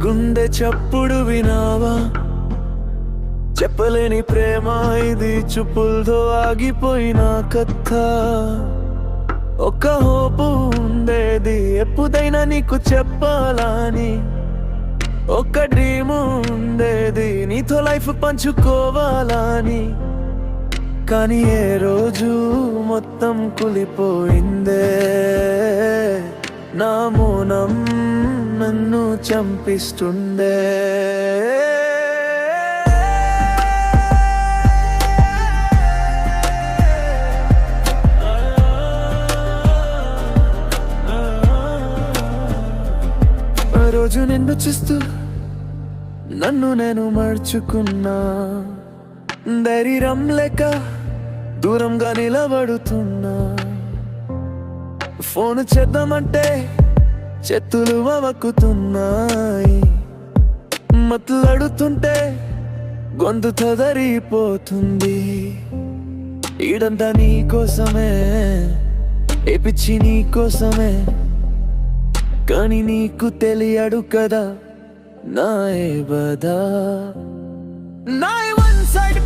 గుండె చప్పుడు వినావా? చెప్పలేని ప్రేమ ఇది, చూపులతో ఆగిపోయిన కథ. ఒక హోపు ఉండేది ఎప్పుడైనా నీకు చెప్పాలని, ఒక డ్రీమ్ ఉండేది నీతో లైఫ్ పంచుకోవాలని. కానీ ఏ రోజు మొత్తం కులిపోయిందే, నా మౌనం నన్ను చంపిస్తుండే. ఆ రోజు నిన్ను చూస్తూ నన్ను నేను మర్చుకున్నా, ధైర్యం లేక దూరంగా నిలబడుతున్నా. ఫోన్ చేద్దామంటే చేతులు వక్కుతున్నాయి, మాట్లాడుతుంటే గొంతు తదరిపోతుంది. ఈడంతా నీ కోసమే, ఏ పిచ్చి నీ కోసమే, కానీ నీకు తెలియడు కదా నా ఏ బాధ. నా వన్ సైడ్